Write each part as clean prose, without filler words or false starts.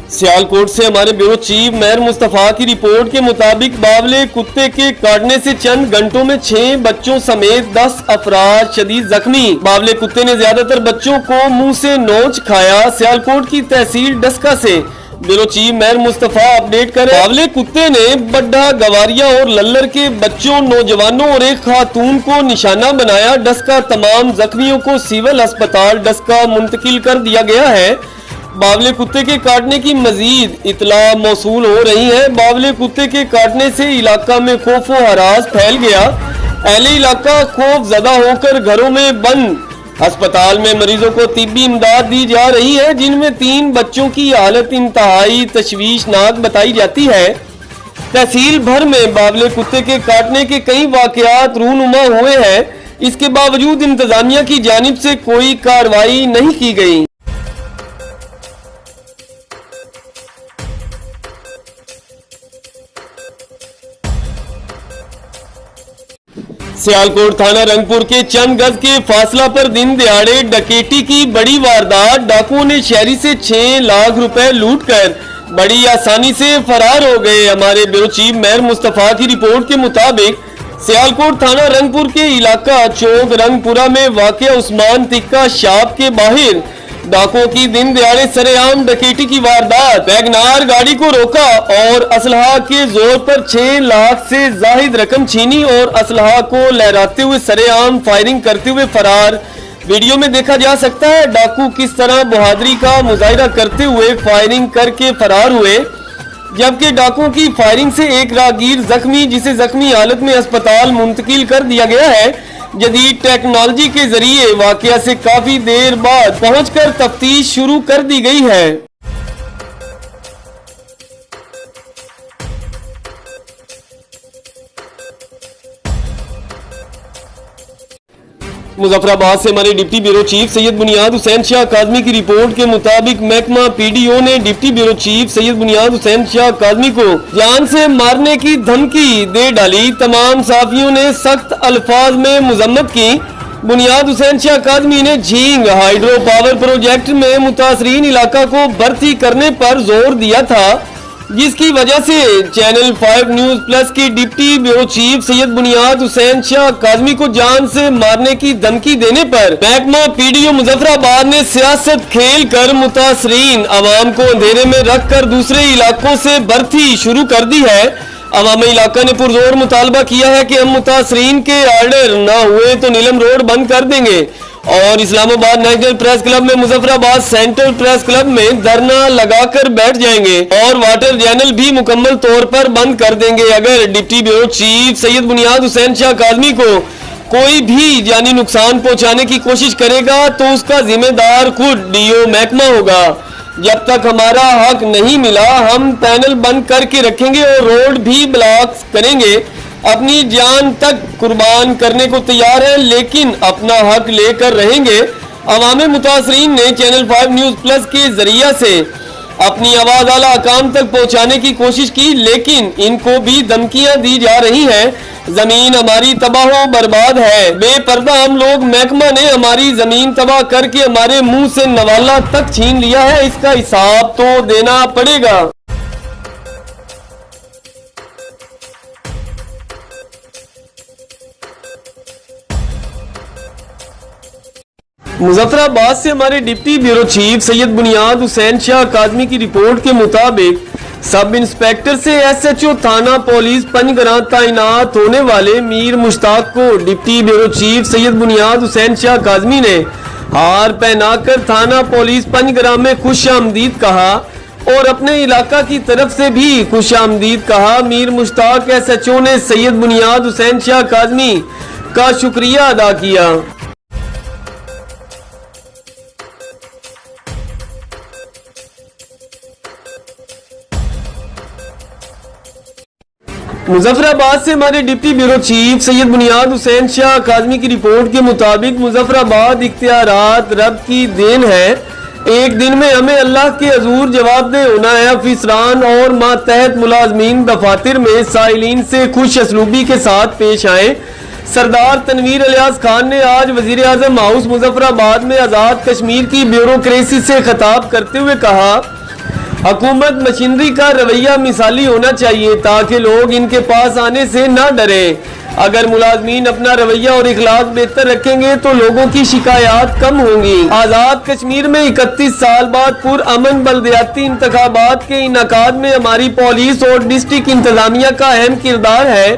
सियालकोट से हमारे bureau chief मेहर मुस्तफा की रिपोर्ट के मुताबिक बावले कुत्ते के काटने से चंद घंटों में 6 बच्चों समेत 10 अफराद शदीद जख्मी। बावले कुत्ते ने ज्यादातर बच्चों को मुंह से नोच खाया। सियालकोट की तहसील डस्का से ब्यूरो चीफ मेहर मुस्तफा अपडेट करें। बावले कुत्ते ने बड्ढा, गवारिया और लल्लर के बच्चों, नौजवानों और एक खातून को निशाना बनाया। डस्का तमाम जख्मियों को सिविल अस्पताल डस्का मुंतकिल कर दिया गया है। बावले कुत्ते के काटने की मजीद इतला मौसूल हो रही है। बावले कुत्ते के काटने से इलाका में खौफ व हरास फैल गया। अहले इलाका खौफ ज़दा होकर घरों में बंद। अस्पताल में मरीजों को तिब्बी इमदाद दी जा रही है, जिनमें 3 बच्चों की हालत इंतहाई तशवीशनाक बताई जाती है। तहसील भर में बावले कुत्ते के काटने के कई वाकयात रूनुमा हुए हैं। इसके बावजूद इंतजामिया की जानिब से कोई कार्रवाई नहीं की गई। सियालकोट थाना रंगपुर के चंद गज के फासला पर दिन दिहाड़े डकैती की बड़ी वारदात। डाकुओं ने शहरी से 6 लाख रुपए लूटकर बड़ी आसानी से फरार हो गए। हमारे ब्यूरो चीफ मेहर मुस्तफा की रिपोर्ट के मुताबिक सियालकोट थाना रंगपुर के इलाका चौक रंगपुरा में वाक़या उस्मान तिक्का शॉप के बाहर डाकुओं की दिन दिहाड़े सरेआम डकैती की वारदात। वैगनार गाड़ी को रोका और असलहा के जोर पर 6 लाख से जाहिद रकम छीनी और असलहा को लहराते हुए सरेआम फायरिंग करते हुए फरार। वीडियो में देखा जा सकता है डाकू किस तरह बहादुरी का मुजाहिरा करते हुए फायरिंग करके फरार हुए, जबकि डाकुओं की फायरिंग से एक राहगीर जख्मी, जिसे जख्मी हालत में अस्पताल मुंतकिल कर दिया गया है। जदीद टेक्नोलॉजी के जरिए वाकया से काफी देर बाद पहुंचकर तफ्तीश शुरू कर दी गई है। मुजफ्फराबाद से हमारे डिप्टी ब्यूरो चीफ सैयद बुनियाद हुसैन शाह काज़मी की रिपोर्ट के मुताबिक महकमा पीडीओ ने डिप्टी ब्यूरो चीफ सैयद बुनियाद हुसैन शाह काज़मी को जान से मारने की धमकी दे डाली। तमाम साफियों ने सख्त अल्फाज में मुजम्मत की। बुनियाद हुसैन शाह काज़मी ने झींग हाइड्रो पावर प्रोजेक्ट में मुतासरीन इलाका को भर्ती करने पर जोर दिया था, जिसकी वजह से चैनल 5 न्यूज प्लस के डिप्टी ब्यूरो चीफ सैयद बुनियाद हुसैन शाह काज़मी को जान से मारने की धमकी देने पर महकमा पीडीओ मुजफ्फराबाद ने सियासत खेल कर मुतासरीन अवाम को अंधेरे में रखकर दूसरे इलाकों से भर्ती शुरू कर दी है। अवाम इलाका ने पुरजोर मुतालबा किया है कि हम मुतासरीन के आर्डर न हुए तो नीलम रोड बंद कर देंगे और इस्लामाबाद नेशनल प्रेस क्लब में मुजफ्फराबाद सेंट्रल प्रेस क्लब में धरना लगाकर बैठ जाएंगे और वाटर चैनल भी मुकम्मल तौर पर बंद कर देंगे। अगर डिप्टी ब्यूरो चीफ सैयद बुनियाद हुसैन शाह काज़मी को कोई भी जानी नुकसान पहुंचाने की कोशिश करेगा तो उसका जिम्मेदार खुद डीओ महकमा होगा। जब तक हमारा हक नहीं मिला हम पैनल बंद करके रखेंगे और रोड भी ब्लॉक करेंगे। अपनी जान तक कुर्बान करने को तैयार है, लेकिन अपना हक लेकर रहेंगे। अवाम मुतासरीन ने चैनल 5 न्यूज प्लस के जरिए से अपनी आवाज आला अकाम तक पहुंचाने की कोशिश की, लेकिन इनको भी धमकियां दी जा रही हैं। जमीन हमारी तबाह बर्बाद है। बेपर्दा हम लोग, महकमा ने हमारी जमीन तबाह करके हमारे मुंह से नवाला तक छीन लिया है, इसका हिसाब तो देना पड़ेगा। मुजफ्फराबाद से हमारे डिप्टी ब्यूरो चीफ सैयद बुनियाद हुसैन शाह काज़मी की रिपोर्ट के मुताबिक सब इंस्पेक्टर से एसएचओ थाना पुलिस पंजगरा तैनात होने वाले मीर मुश्ताक को डिप्टी ब्यूरो चीफ सैयद बुनियाद हुसैन शाह काज़मी ने हार पहनाकर थाना पुलिस पंजगरा में खुश आमदीद कहा और अपने इलाका की तरफ से भी खुश आमदीद कहा। मीर मुश्ताक एसएचओ ने सैयद बुनियाद हुसैन शाह काज़मी का शुक्रिया अदा किया। मुजफ्फराबाद से हमारे डिप्टी ब्यूरो चीफ सैयद बुनियाद हुसैन शाह काज़मी की रिपोर्ट के मुताबिक मुजफ्फराबाद इख्तियारात रब की देन है। एक दिन में हमें अल्लाह के हजूर जवाबदेह होना है। अफसरान और मातहत मुलाजमीन दफातर में साइलिन से खुश असलूबी के साथ पेश आए। सरदार तनवीर इलियास खान ने आज वजीर आजम हाउस मुजफ्फराबाद में आज़ाद कश्मीर की ब्यूरोक्रेसी से खिताब करते हुए कहा, हुकूमत मशीनरी का रवैया मिसाली होना चाहिए ताकि लोग इनके पास आने से ना डरे। अगर मुलाजमीन अपना रवैया और इखलाक बेहतर रखेंगे तो लोगों की शिकायत कम होंगी। आज़ाद कश्मीर में 31 साल बाद पुरअमन बल्दियाती इंतखाबात के इनेकाद में हमारी पुलिस और डिस्ट्रिक्ट इंतजामिया का अहम किरदार है।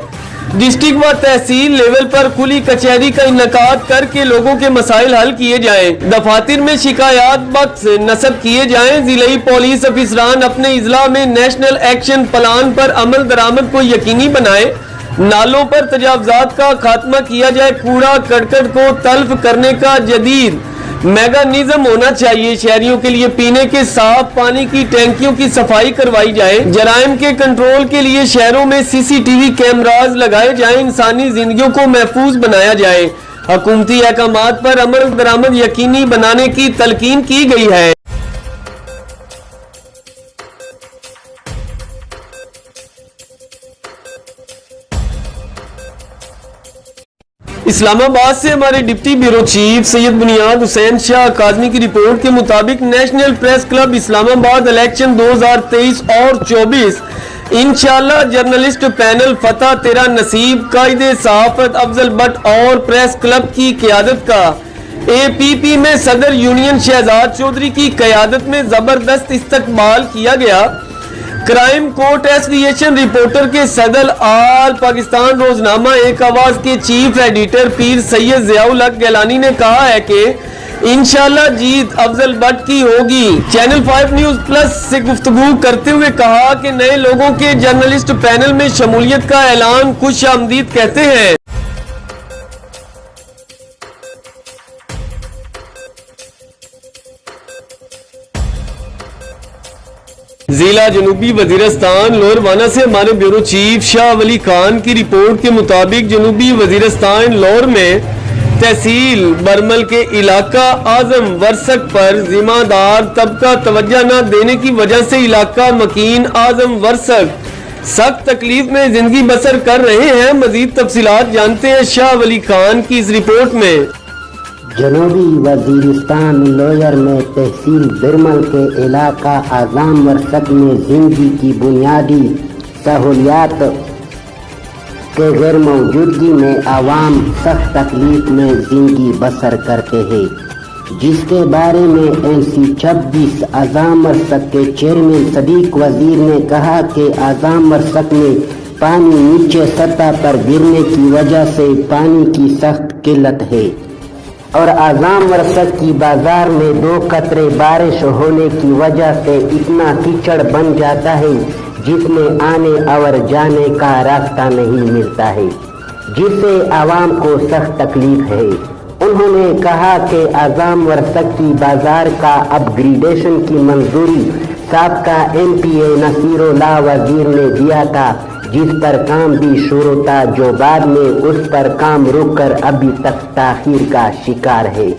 डिस्ट्रिक्ट व तहसील लेवल पर खुली कचहरी का इनेकाद करके लोगों के मसाइल हल किए जाएं। दफातर में शिकायत बक्स नस्ब किए जाएं। जिलाई पुलिस अफसरान अपने इजला में नेशनल एक्शन प्लान पर अमल दरामद को यकीनी बनाए। नालों पर तजावजात का खात्मा किया जाए। कूड़ा करकट को तल्फ करने का जदीद मैकेनिज्म होना चाहिए। शहरियों के लिए पीने के साफ पानी की टैंकियों की सफाई करवाई जाए। जराइम के कंट्रोल के लिए शहरों में CCTV कैमराज लगाए जाएं। इंसानी जिंदगियों को महफूज बनाया जाए। हुकूमती अहकामात पर अमल दरामद यकीनी बनाने की तलकीन की गई है। इस्लामाबाद से हमारे डिप्टी ब्यूरो चीफ सैयद बुनियाद हुसैन शाह काज़मी की रिपोर्ट के मुताबिक national press club Islamabad election 2023 और 24 इंशाल्लाह जर्नलिस्ट पैनल फतह तेरा नसीब कायदे सहाफत अफजल भट्ट और प्रेस क्लब की क़यादत का APP में सदर यूनियन शहजाद चौधरी की क़यादत में जबरदस्त इस्तकबाल किया गया। क्राइम कोर्ट एसोसिएशन रिपोर्टर के सदर आल पाकिस्तान रोजनामा एक आवाज के चीफ एडिटर पीर सैयद ज़ियाउल हक गैलानी ने कहा है कि इंशाल्लाह जीत अफजल भट्ट की होगी। चैनल 5 न्यूज प्लस से गुफ्तगू करते हुए कहा कि नए लोगों के जर्नलिस्ट पैनल में शमूलियत का ऐलान खुश आमदीद कहते हैं। जिला जनूबी वजीरस्तान लोहरवाना से हमारे ब्यूरो चीफ शाह वली खान की रिपोर्ट के मुताबिक जनूबी वजीरस्तान लोहर में तहसील बरमल के इलाका आजम वरसक पर जिम्मेदार तबका तवज्जो न देने की वजह से इलाका मकीन आजम वरसक सख्त तकलीफ में जिंदगी बसर कर रहे हैं। मजीद तफसीलात जानते हैं शाह वली खान की इस रिपोर्ट में। जनूबी वजीरिस्तान लोयर में तहसील बिरमल के इलाका आज़ाम वरसक में जिंदगी की बुनियादी सहूलियात के गैर मौजूदगी में आवाम सख्त तकलीफ में जिंदगी बसर करते हैं, जिसके बारे में NC-26 आज़ाम वरसक के चेयरमैन सदीक वजीर ने कहा कि आज़ाम वरसक में पानी नीचे सतह पर गिरने की वजह से पानी की सख्त किल्लत है और आज़ाम वरसक की बाजार में 2 कतरे बारिश होने की वजह से इतना कीचड़ बन जाता है जिसमें आने और जाने का रास्ता नहीं मिलता है, जिससे आवाम को सख्त तकलीफ है। उन्होंने कहा कि आज़ाम वरसक की बाजार का अपग्रेडेशन की मंजूरी साबका MPA नसीरुल्लाह वजीर ने दिया था, जिस पर काम भी शुरू था, जो बाद में उस पर काम रुक कर अभी तक ताखीर का शिकार है।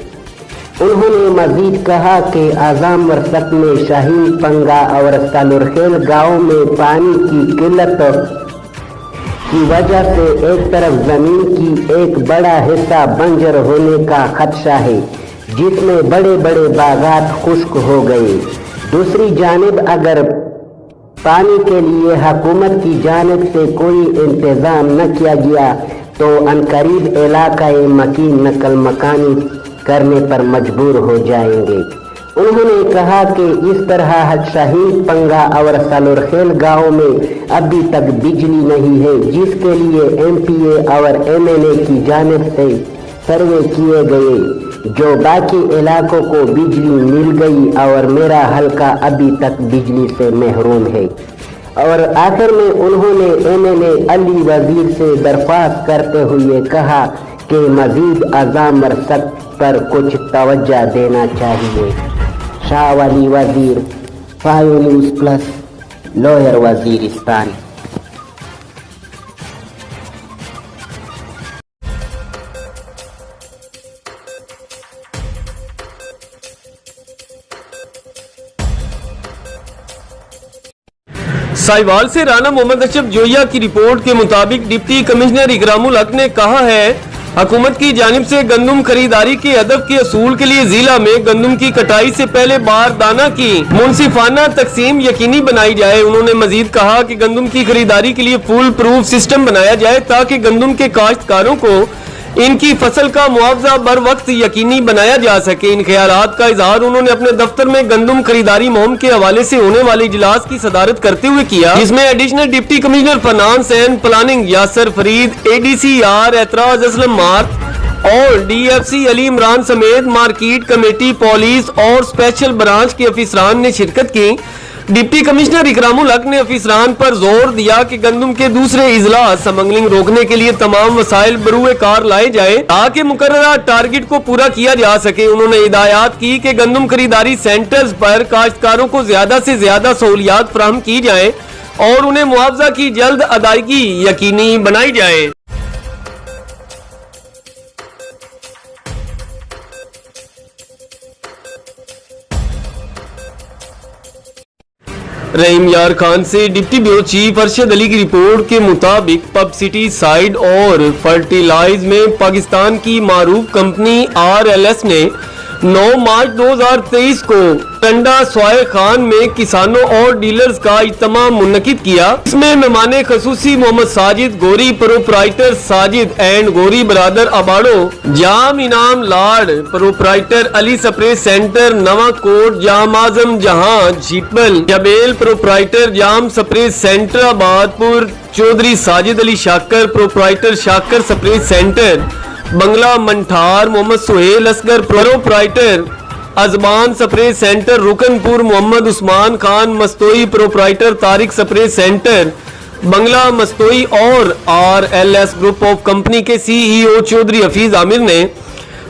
उन्होंने मजीद कहा कि आज़ाम वरसक में शाहीन पंगा और सालुरखेल गाँव में पानी की किल्लत की वजह से एक तरफ जमीन की एक बड़ा हिस्सा बंजर होने का खदशा है, जिसमें बड़े बड़े बागात खुश्क हो गए। दूसरी जानिब अगर पानी के लिए हुकूमत की जानिब से कोई इंतज़ाम न किया गया तो अनकरीब इलाक़ाए मकीन नकल मकानी करने पर मजबूर हो जाएंगे। उन्होंने कहा कि इस तरह शाहीन पंगा और सालुरखेल गाँव में अभी तक बिजली नहीं है, जिसके लिए MPA और MNA की जानिब से सर्वे किए गए, जो बाकी इलाकों को बिजली मिल गई और मेरा हल्का अभी तक बिजली से महरूम है। और आखिर में उन्होंने MNA अली वजीर से दरख्वास्त करते हुए कहा कि मजीद आज़ाम वरसक पर कुछ तवज्जो देना चाहिए। शाह वली वजीर 5 news plus lower Waziristan. Sahiwal से राना मोहम्मद अशरफ जोया की रिपोर्ट के मुताबिक डिप्टी कमिश्नर इकरामुल हक ने कहा है हुकूमत की जानिब से गंदम खरीदारी के हदफ के असूल के लिए जिला में गंदम की कटाई से पहले बारदाना की मुनसिफाना तकसीम यकीनी बनाई जाए। उन्होंने मजीद कहा कि गंदम की खरीदारी के लिए फुल प्रूफ सिस्टम बनाया जाए ताकि गंदम के काश्तकारों को इनकी फसल का मुआवजा बर वक्त यकीनी बनाया जा सके। इन ख्यालात का इजहार उन्होंने अपने दफ्तर में गंदम खरीदारी मुहिम के हवाले से होने वाले इजलास की सदारत करते हुए किया, जिसमें additional deputy commissioner finance and planning Yasir Farid, ADCR एतराज असलम मार्क और DFC अली इमरान समेत मार्केट कमेटी, पुलिस और स्पेशल ब्रांच के अफसरान ने शिरकत की। डिप्टी कमिश्नर इकरामुल हक ने अफसरान पर जोर दिया कि गंदम के दूसरे इजलास स्मगलिंग रोकने के लिए तमाम वसाइल बरूए कार लाए जाए ताकि मुकर्ररा टारगेट को पूरा किया जा सके। उन्होंने हिदायत की कि गंदम खरीदारी सेंटर्स पर काश्तकारों को ज्यादा से ज्यादा सहूलियात फराहम की जाए और उन्हें मुआवजा की जल्द अदायगी यकीनी बनाई जाए। रहीम यार खान से deputy bureau chief Arshad Ali की रिपोर्ट के मुताबिक पब्लिसिटी साइड और फर्टिलाइज में पाकिस्तान की मारूफ कंपनी RLS ने 9 मार्च 2023 को टंडा स्वाय खान में किसानों और डीलर्स का इज्तिमा मुनकिद किया। इसमें मेहमान खसूसी मोहम्मद साजिद गोरी, प्रोपराइटर साजिद एंड गोरी Baradar अबाड़ो, Jam Inam Lad, proprietor Ali spray centre Nawa Kot, Jam Azam जहां झीपल, जबेल proprietor Jam spray centre Abadpur, Chaudhry Sajid Ali Shakar proprietor Shakar spray centre Bangla Manthar, Mohammad Suhail Asghar proprietor Ajman spray centre Ruknpur, Mohammad Usman Khan Mastoi proprietor Tariq spray centre Bangla Mastoi और RLS ग्रुप ऑफ कंपनी के CEO चौधरी हफीज आमिर ने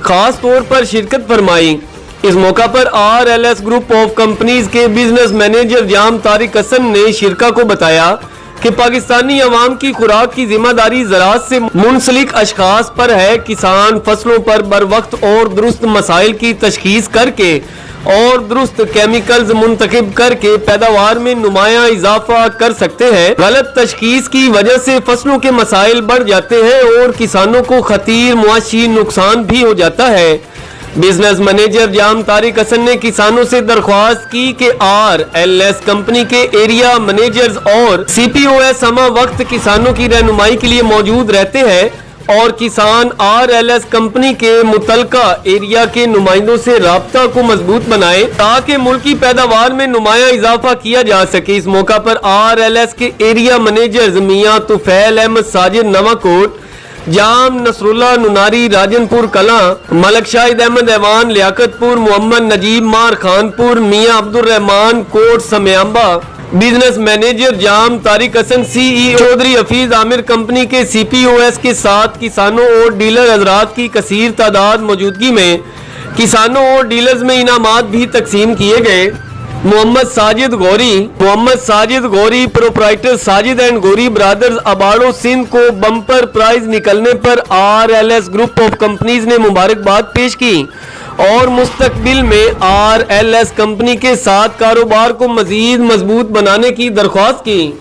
खास तौर पर शिरकत फरमाई। इस मौका पर RLS ग्रुप ऑफ कंपनीज के बिजनेस मैनेजर जाम तारिक हसन ने शिरका को बताया कि पाकिस्तानी अवाम की खुराक की जिम्मेदारी ज़राअत से मुंसलिक अशखास पर है। किसान फसलों पर बर वक्त और दुरुस्त मसाइल की तशखीस करके और दुरुस्त केमिकल्स मुंतखब करके पैदावार में नुमाया इजाफा कर सकते हैं। गलत तशखीस की वजह से फसलों के मसाइल बढ़ जाते हैं और किसानों को खतीर मुआशी नुकसान भी हो जाता है। बिजनेस मैनेजर जाम तारिक हसन ने किसानों से दरख्वास्त की कि RLS कंपनी के एरिया मैनेजर्स और CPOS हमा वक्त किसानों की रहनुमाई के लिए मौजूद रहते हैं और किसान RLS कंपनी के मुतलका एरिया के नुमाइंदों से राब्ता को मजबूत बनाए ताकि मुल्की पैदावार में नुमाया इजाफा किया जा सके। इस मौका पर RLS के एरिया मैनेजर्स मियां तुफैल अहमद साजिद नवाकोट, जाम नसरुल्ला नुनारी राजनपुर कलां, मलक शाहिद अहमद ऐवान लियाकतपुर, मोहम्मद नजीब मार Khanpur, Mian Abdul Rehman Kot Samaba, business manager Jam Tariq Hasan CEO Chaudhry Hafeez Aamir company के CPOS के साथ किसानों और डीलर हजरात की कसीर तादाद मौजूदगी में किसानों और डीलर्स में इनामात भी तकसीम किए गए। Mohammad Sajid Ghauri proprietor Sajid and Ghauri brothers Ubauro Sindh को बम्पर प्राइज निकलने पर RLS ग्रुप ऑफ कंपनीज ने मुबारकबाद पेश की और मुस्तकबिल में RLS कंपनी के साथ कारोबार को मजीद मजबूत बनाने की दरख्वास्त की।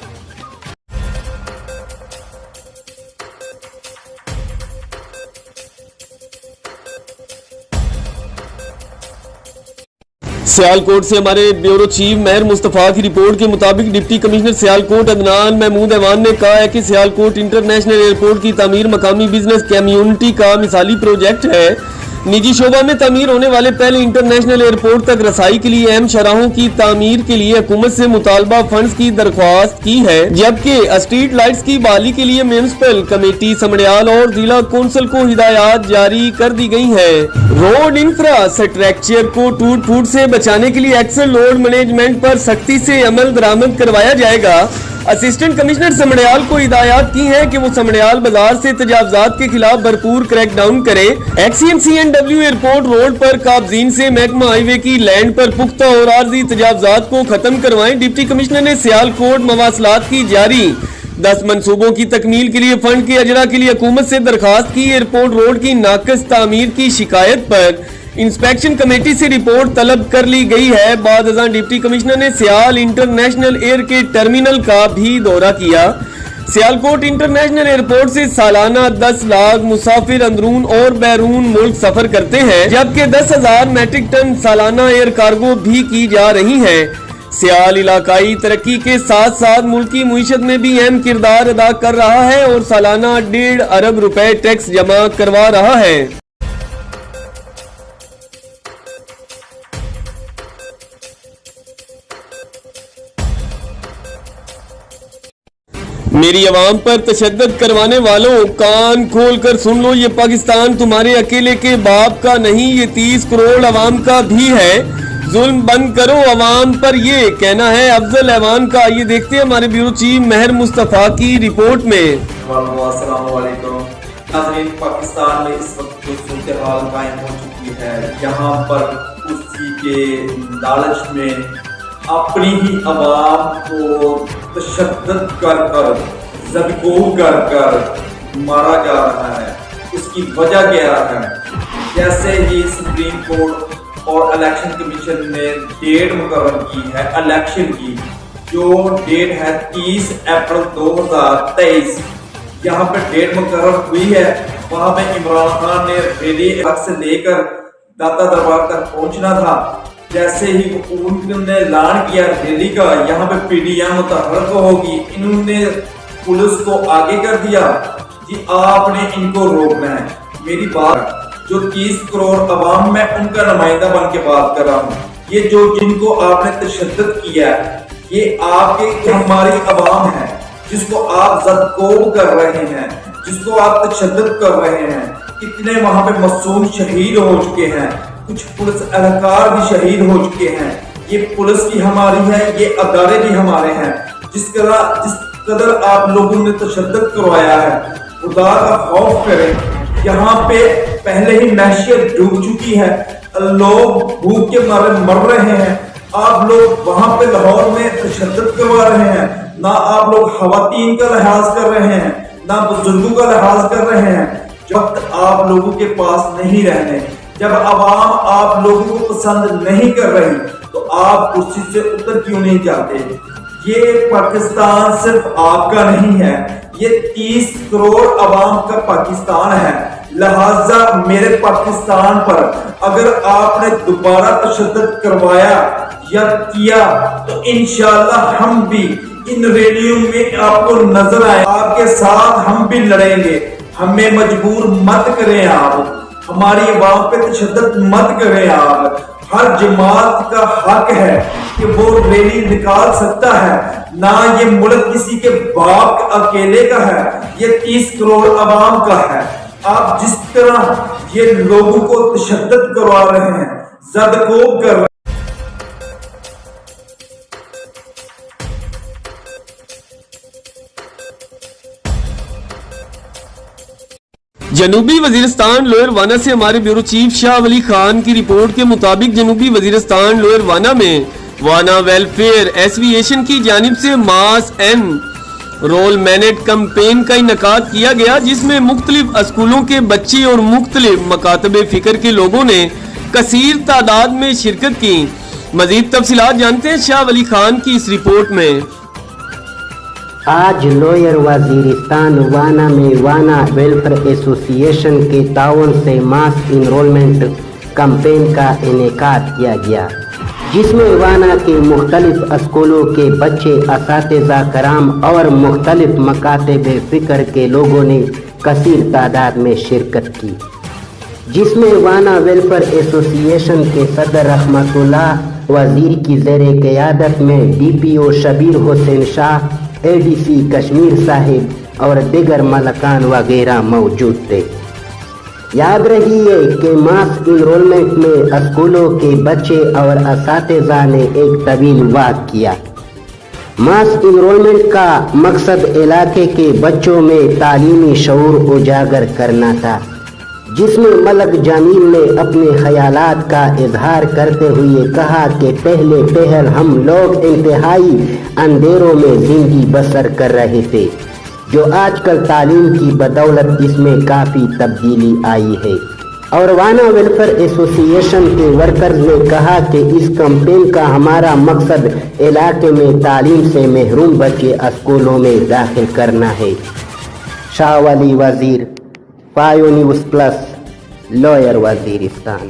सियालकोट से हमारे ब्यूरो चीफ महर मुस्तफा की रिपोर्ट के मुताबिक डिप्टी कमिश्नर सियालकोट अदनान महमूद ऐवान ने कहा है कि सियालकोट इंटरनेशनल एयरपोर्ट की तामीर मकामी बिजनेस कम्युनिटी का मिसाली प्रोजेक्ट है। निजी शोबा में तामीर होने वाले पहले इंटरनेशनल एयरपोर्ट तक रसाई के लिए अहम शराहों की तामीर के लिए हुकूमत से मुतालबा फंड्स की दरख्वास्त की है, जबकि स्ट्रीट लाइट्स की बहाली के लिए म्यूनिसिपल कमेटी समड़ियाल और जिला कौंसिल को हिदायत जारी कर दी गई है। रोड इंफ्रास्ट्रक्चर को टूट फूट से बचाने के लिए एक्सेल लोड मैनेजमेंट पर सख्ती से अमल दरामद करवाया जाएगा। असिस्टेंट कमिश्नर समड़ियाल को हिदायत की है कि वो समड़ियाल बाजार से तजावजात के खिलाफ भरपूर क्रैकडाउन करे। XCMCNW एयरपोर्ट रोड पर काबजीन से महकमा हाईवे की लैंड पर पुख्ता और आर्जी तजावजात को खत्म करवाएं। डिप्टी कमिश्नर ने सियालकोट मवासलात की जारी 10 मंसूबों की तकमील के लिए फंड के अजरा के लिए हुकूमत से दरखास्त की। एयरपोर्ट रोड की नाकस तामीर की शिकायत पर इंस्पेक्शन कमेटी से रिपोर्ट तलब कर ली गई है। बाद डिप्टी कमिश्नर ने सियाल इंटरनेशनल एयर के टर्मिनल का भी दौरा किया। सियालकोट इंटरनेशनल एयरपोर्ट से सालाना 10 लाख मुसाफिर अंदरून और बैरून मुल्क सफर करते हैं, जबकि 10,000 मैट्रिक टन सालाना एयर कार्गो भी की जा रही है। सियाल इलाकाई तरक्की के साथ साथ मुल्की मुईशत में भी अहम किरदार अदा कर रहा है और सालाना 1.5 अरब रुपए टैक्स जमा करवा रहा है। मेरी आवाम पर तशद्दुद करवाने वालों, कान खोल कर सुन लो, ये पाकिस्तान तुम्हारे अकेले के बाप का नहीं, ये 30 करोड़ अवाम का भी है। जुल्म बंद करो अवाम पर, ये कहना है अफजल ऐवान का। ये देखते हैं हमारे ब्यूरो चीफ महर मुस्तफा की रिपोर्ट में। नाज़रीन, पाकिस्तान में इस वक्त जो सूरत हाल कायम हो चुकी है, यहाँ पर कुर्सी के लालच में अपनी ही आवाम को तशद्दुद कर कर ज़बीक़ों कर कर मारा जा रहा है। उसकी वजह क्या है? जैसे ही सुप्रीम कोर्ट और इलेक्शन कमीशन ने डेट मुकर्रर की है इलेक्शन की, जो डेट है 30 अप्रैल 2023, यहाँ पे डेट मुकर्रर हुई है। वहाँ पे इमरान खान ने रैली से लेकर दाता दरबार तक पहुँचना था। जैसे ही उन्होंने ऐलान किया रैली का, यहाँ पे पीडीएम मुतहर्रिक होगी, इन्होंने पुलिस को आगे कर दिया कि आपने इनको रोकना है। मेरी बात, जो 30 करोड़ अवाम में उनका नुमाइंदा बन के बात कर रहा हूँ, ये जो जिनको आपने तशद्दुद किया है, ये आपके हमारी अवाम है जिसको आप ज़बीक़ों कर रहे हैं, जिसको आप तशद्दुद कर रहे हैं। कितने वहाँ पे मासूम शहीद हो चुके हैं, कुछ पुलिस एहलकार भी शहीद हो चुके हैं। ये पुलिस भी हमारी है, ये अदारे भी हमारे हैं। जिस कदर आप लोगों ने तशद्दुद करवाया है, खुदा का खौफ करें। यहाँ पे पहले ही मैशियत डूब चुकी है, लोग भूख के मारे मर रहे हैं। आप लोग वहाँ पे लाहौर में तशद्दुद करवा रहे हैं। ना आप लोग खवातीन का लिहाज कर रहे हैं, ना बुजुर्गों का लिहाज कर रहे हैं। जब आप लोगों के पास नहीं रहने, जब अवाम आप लोगों को पसंद नहीं कर रही, तो आप कुर्सी से उतर क्यों नहीं जाते? ये पाकिस्तान सिर्फ आपका नहीं है, ये 30 करोड़ अवाम का पाकिस्तान है। लिहाजा मेरे पाकिस्तान पर अगर आपने दोबारा तशद्दुद करवाया या किया, तो इंशाअल्लाह हम भी इन रैलियों में आपको नजर आए, आपके साथ हम भी लड़ेंगे। हमें मजबूर मत करें आप, हमारी आवाम पे तशद्दुद मत करें आप। हर जमात का हक है कि वो रैली निकाल सकता है, ना ये मुल्क किसी के बाप अकेले का है, ये 30 करोड़ अवाम का है। आप जिस तरह ये लोगों को तशद्दुद करवा रहे हैं, ज़बीक़ों कर रहे हैं। जनूबी वजीरिस्तान लोअर वाना से हमारे ब्यूरो चीफ शाह वली खान की रिपोर्ट के मुताबिक जनूबी वजीरिस्तान लोअर वाना में वाना वेलफेयर एसोसिएशन की जानिब से mass enrolment campaign का इनकाद किया गया, जिसमें मुख्तलिफ स्कूलों के बच्चे और मुख्तलिफ मकातबे फिक्र के लोगों ने कसीर तादाद में शिरकत की। मजीद तफसीलात जानते हैं शाह वली खान की इस रिपोर्ट में। आज लोअर वजीरिस्तान वाना में वाना वेलफेयर एसोसिएशन के ताउन से मास इनरोलमेंट कैंपेन का इनेकाद किया गया, जिसमें वाना के मुख्तलिफ स्कूलों के बच्चे, असातिज़ा कराम और मुख्तलिफ मकातबे फ़िक्र के लोगों ने कसीर तादाद में शिरकत की, जिसमें वाना वेलफेयर एसोसिएशन के सदर रहमतुल्लाह वजीर की ज़ेरे क़यादत में डीपीओ शबीर हुसैन शाह, एडीसी कश्मीर साहिब और दिगर मलकान वगैरह मौजूद थे। याद रखिए कि मास इनरोलमेंट में स्कूलों के बच्चे और असातिज़ा ने एक तवील वाक़ किया। मास इनरोलमेंट का मकसद इलाके के बच्चों में तालीमी शऊर उजागर करना था, जिसमें मलक जमील ने अपने ख्यालात का इजहार करते हुए कहा कि पहले पहल हम लोग इंतहाई अंधेरों में जिंदगी बसर कर रहे थे, जो आजकल तालीम की बदौलत इसमें काफ़ी तब्दीली आई है। اور وانا ویلفیئر ایسوسی ایشن کے ورکرز نے کہا کہ اس کمپین کا ہمارا مقصد علاقے میں تعلیم سے محروم بچے اسکولوں میں داخل کرنا ہے۔ شاہ ولی وزیر، five news plus, lower Waziristan.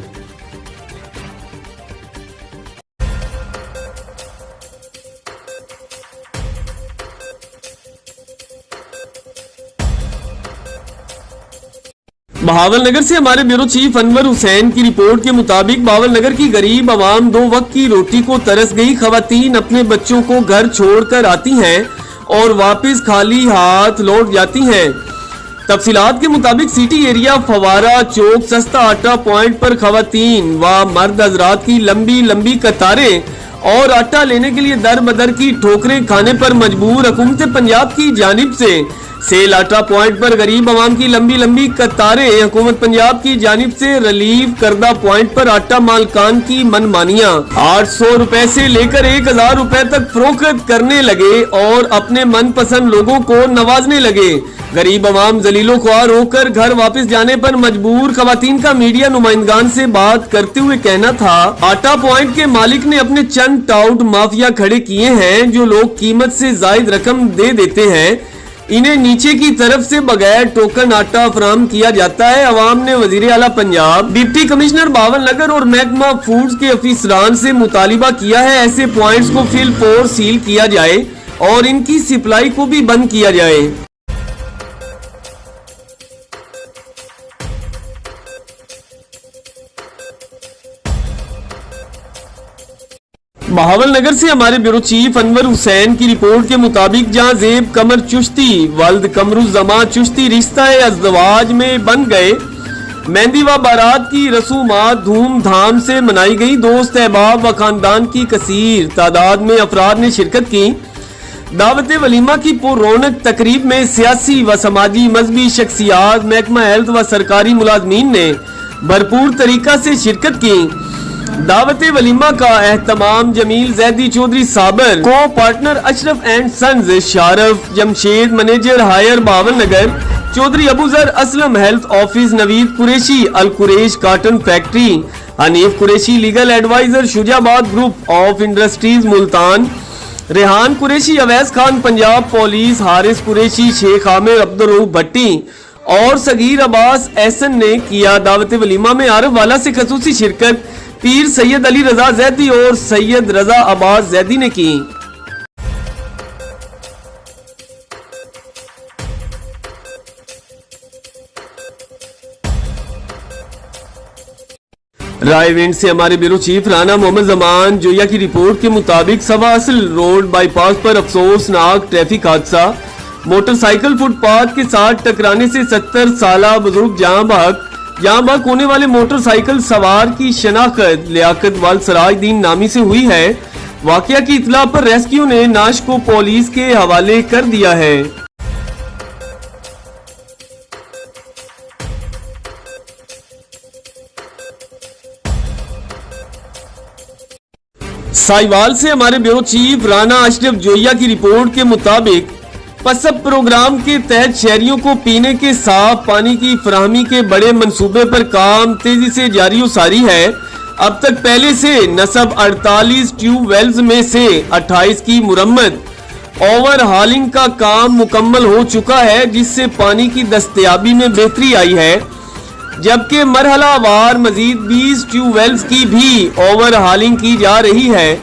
Bahawal Nagar سے ہمارے بیورو چیف انور حسین کی رپورٹ کے مطابق بہاول نگر کی غریب عوام 2 وقت کی روٹی کو ترس گئی۔ خواتین اپنے بچوں کو گھر چھوڑ کر آتی ہیں اور واپس خالی ہاتھ لوٹ جاتی ہیں۔ تفصیلات کے مطابق سٹی ایریا فوارہ چوک سستا آٹا پوائنٹ پر خواتین و مرد حضرات کی لمبی قطاریں اور آٹا لینے کے لیے در بدر کی ٹھوکریں کھانے پر مجبور۔ حکومت پنجاب کی جانب سے سیل آٹا پوائنٹ پر غریب عوام کی لمبی قطاریں، حکومت پنجاب کی جانب سے ریلیف کردہ پوائنٹ پر آٹا مالکان کی منمانیاں 800 روپے سے لے کر 1000 روپے تک فروخت کرنے لگے اور اپنے من پسند لوگوں کو نوازنے لگے۔ غریب عوام ذلیل و خوار ہو کر گھر واپس جانے پر مجبور۔ خواتین کا میڈیا نمائندگان سے بات کرتے ہوئے کہنا تھا، آٹا پوائنٹ کے مالک نے اپنے چند ٹاؤٹ مافیا کھڑے کیے ہیں جو لوگ قیمت سے زائد رقم دے دیتے ہیں، انہیں نیچے کی طرف سے بغیر ٹوکن آٹا فراہم کیا جاتا ہے۔ عوام نے وزیر اعلیٰ پنجاب، ڈپٹی کمشنر بہاول نگر اور محکمہ فوڈز کے افسران سے مطالبہ کیا ہے ایسے پوائنٹس کو فی الفور سیل کیا جائے اور ان کی سپلائی کو بھی بند کیا جائے۔ بہاول نگر سے ہمارے بیورو چیف انور حسین کی رپورٹ کے مطابق جہاں زیب قمر چشتی ولد قمرالزمان چشتی رشتہ ازدواج میں بن گئے، مہندی و بارات کی رسومات دھوم دھام سے منائی گئی۔ دوست احباب و خاندان کی کثیر تعداد میں افراد نے شرکت کی۔ دعوت ولیمہ کی پر رونق تقریب میں سیاسی و سماجی مذہبی شخصیات، محکمہ ہیلتھ و سرکاری ملازمین نے بھرپور طریقہ سے شرکت کی۔ دعوت ولیمہ کا اہتمام جمیل زیدی چودھری صابر، کو partner Ashraf and sons Sharaf Jamshed, manager Haier Bahawalnagar, Chaudhry Abu Zar Aslam health office, Naveed Qureshi Alquraish cotton factory, Hanif Qureshi legal adviser Shujabad group of industries Multan, Rehan Qureshi Owais Khan Punjab police, Haris Qureshi Sheikh Aamir Abdul Rauf بھٹی اور صغیر عباس احسن نے کیا۔ دعوت ولیمہ میں عارف والا سے خصوصی شرکت پیر سید علی رضا زیدی اور سید رضا عباس زیدی نے کی۔ رائے وینڈ سے ہمارے بیورو چیف رانا محمد زمان جویا کی رپورٹ کے مطابق سوا اصل روڈ بائی پاس پر افسوسناک ٹریفک حادثہ، موٹر سائیکل فٹ پاتھ کے ساتھ ٹکرانے سے 70 سالہ بزرگ جاں بحق ہونے والے موٹر سائیکل سوار کی شناخت لیاقت وال سراج دین نامی سے ہوئی ہے۔ واقعہ کی اطلاع پر ریسکیو نے نعش کو پولیس کے حوالے کر دیا ہے۔ سائیوال سے ہمارے بیورو چیف رانا اشرف جویا کی رپورٹ کے مطابق پسب پروگرام کے تحت شہریوں کو پینے کے صاف پانی کی فراہمی کے بڑے منصوبے پر کام تیزی سے جاری و ساری ہے۔ اب تک پہلے سے نصب 48 ٹیوب ویلز میں سے 28 کی مرمت اوور ہالنگ کا کام مکمل ہو چکا ہے، جس سے پانی کی دستیابی میں بہتری آئی ہے، جبکہ مرحلہ وار مزید 20 ٹیوب ویلز کی بھی اوور ہالنگ کی جا رہی ہے۔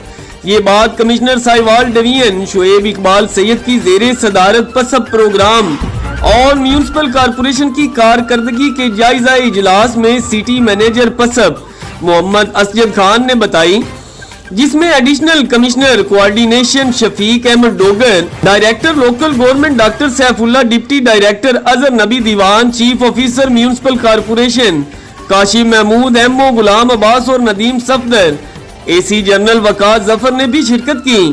یہ بات کمشنر سائیوال ڈویژن شعیب اقبال سید کی زیر صدارت پسب پروگرام اور میونسپل کارپوریشن کی کارکردگی کے جائزہ اجلاس میں سٹی مینیجر پسب محمد اسجد خان نے بتائی، جس میں additional commissioner coordination Shafiq Ahmed Dogar, director local government doctor Saif Ullah, deputy director Azhar Nabi Diwan, chief officer municipal corporation Qasim Mahmood, M O Ghulam Abbas اور Nadeem Safdar, A C general Waqas Zafar نے بھی شرکت کی۔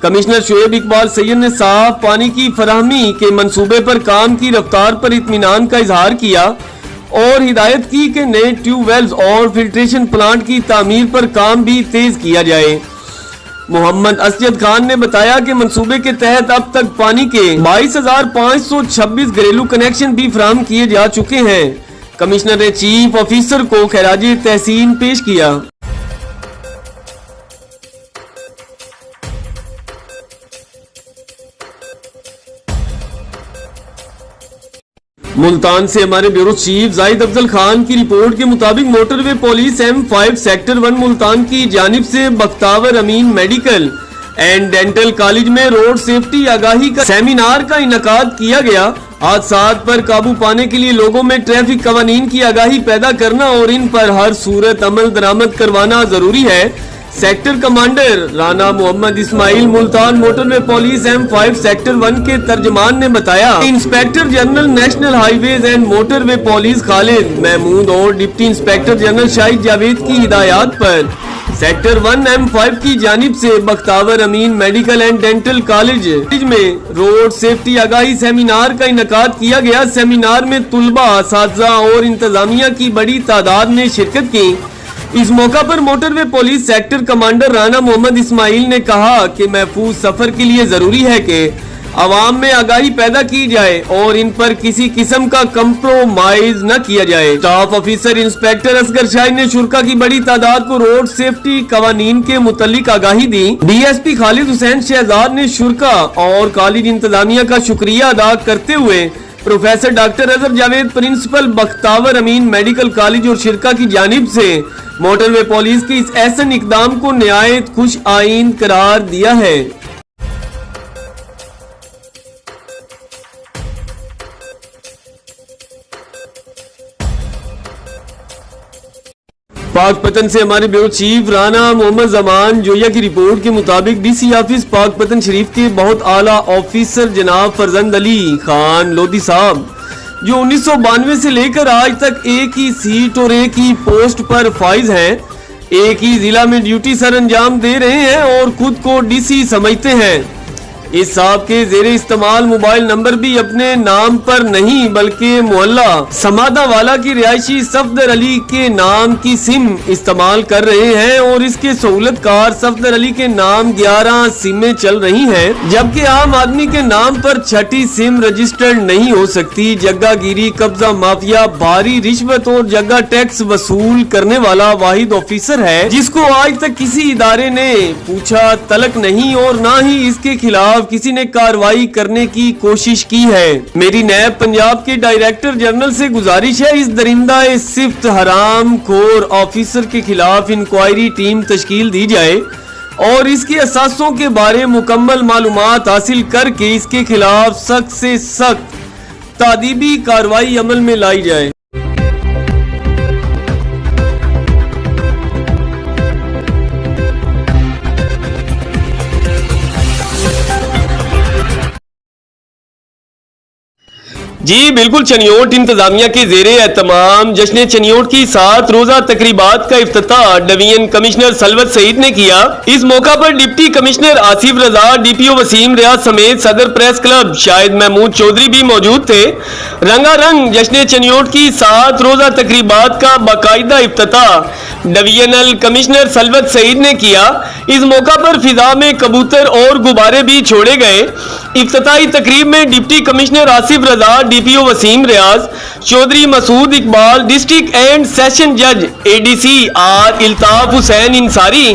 کمشنر شعیب اقبال سید نے صاف پانی کی فراہمی کے منصوبے پر کام کی رفتار پر اطمینان کا اظہار کیا اور ہدایت کی کہ نئے ٹیوب ویلز اور فلٹریشن پلانٹ کی تعمیر پر کام بھی تیز کیا جائے۔ محمد اسجد خان نے بتایا کہ منصوبے کے تحت اب تک پانی کے 22,526 گھریلو کنیکشن بھی فراہم کیے جا چکے ہیں۔ कमिश्नर ने चीफ ऑफिसर को खराज तहसीन पेश किया। मुल्तान से हमारे ब्यूरो चीफ जाहिद अफजल खान की रिपोर्ट के मुताबिक motorway police M5 sector 1 Multan की जानिब से Bakhtawar Amin medical and dental college में रोड सेफ्टी आगाही का सेमिनार का इनकाद किया गया। हादसात पर काबू पाने के लिए लोगों में ट्रैफिक कवानीन की आगाही पैदा करना और इन पर हर सूरत अमल दरामद करवाना जरूरी है। Sector commander Rana Mohammad Ismail Multan motorway police M5 sector 1 के तर्जमान ने बताया, inspector general national highways and motorway police Khalid Mahmood और deputy inspector general Shahid Javed की हिदायत पर सेक्टर 1 M5 की जानिब से Bakhtawar Amin medical and dental college में रोड सेफ्टी आगाही सेमिनार का इनकाद किया गया। सेमिनार में तुलबा, असातिज़ा और इंतजामिया की बड़ी तादाद ने शिरकत की। इस मौका पर motorway police sector commander Rana Mohammad Ismail ने कहा कि महफूज सफर के लिए जरूरी है कि आवाम में आगाही पैदा की जाए और इन पर किसी किस्म का कंप्रोमाइज न किया जाए। Staff officer inspector Asghar Shah ने शुरका की बड़ी तादाद को रोड सेफ्टी कवानीन के मुतालिक आगाही दी। DSP खालिद हुसैन शहजाद ने शुरका और कॉलेज इंतजामिया का शुक्रिया अदा करते हुए professor doctor Azhar Javed principal Bakhtawar Amin medical college और शिरका की जानिब से मोटरवे पुलिस के इस ऐसे इकदाम को निहायत खुश आइन करार दिया है। पाकपतन से हमारे ब्यूरो चीफ राना मोहम्मद जमान जोया की रिपोर्ट के मुताबिक DC ऑफिस पाकपतन शरीफ के बहुत आला ऑफिसर जनाब फरजंद अली खान लोधी साहब, जो 1992 से लेकर आज तक एक ही सीट और एक ही पोस्ट पर फाइज हैं, एक ही जिला में ड्यूटी सर अंजाम दे रहे हैं और खुद को DC समझते हैं। इस साहब के जेरे इस्तेमाल मोबाइल नंबर भी अपने नाम पर नहीं बल्कि मोहल्ला समादा वाला की रिहायशी सफदर अली के नाम की सिम इस्तेमाल कर रहे हैं और इसके सहूलतकार सफदर अली के नाम 11 सिमें चल रही हैं, जबकि आम आदमी के नाम पर छठी सिम रजिस्टर्ड नहीं हो सकती। जगहगिरी, कब्जा माफिया, भारी रिश्वत और जगह टैक्स वसूल करने वाला वाहिद ऑफिसर है जिसको आज तक किसी इदारे ने पूछा तलक नहीं और ना ही इसके खिलाफ किसी ने कार्रवाई करने की कोशिश की है। मेरी नैब पंजाब के डायरेक्टर जनरल से गुजारिश है, इस दरिंदा सिफ्त हराम खोर ऑफिसर के खिलाफ इंक्वायरी टीम तश्कील दी जाए और इसके असासों के बारे मुकम्मल मालूमात हासिल करके इसके खिलाफ सख्त से सख्त तादीबी कार्रवाई अमल में लाई जाए। जी बिल्कुल, चनियोट इंतजामिया के जेरे एहतमाम जश्न चनियोट की 7 रोजा तकरीबात का इफ्तिताह डिवीजन कमिश्नर सलवत सईद ने किया। इस मौका पर deputy commissioner Asif Raza, DPO Waseem रियाज समेत सदर प्रेस क्लब शाहिद महमूद चौधरी भी मौजूद थे। रंगारंग जश्न चनियोट की 7 रोजा तकरीबात का बाकायदा इफ्तिताह डिवीजनल कमिश्नर सलवत सईद ने किया। इस मौका पर फिजा में कबूतर और गुब्बारे भी छोड़े गए। इफ्तिताही तकरीब में deputy commissioner Asif Raza, DPO Waseem Riaz, Chaudhry Masood Iqbal, district and session जज ADC R Altaf Hussain Ansari,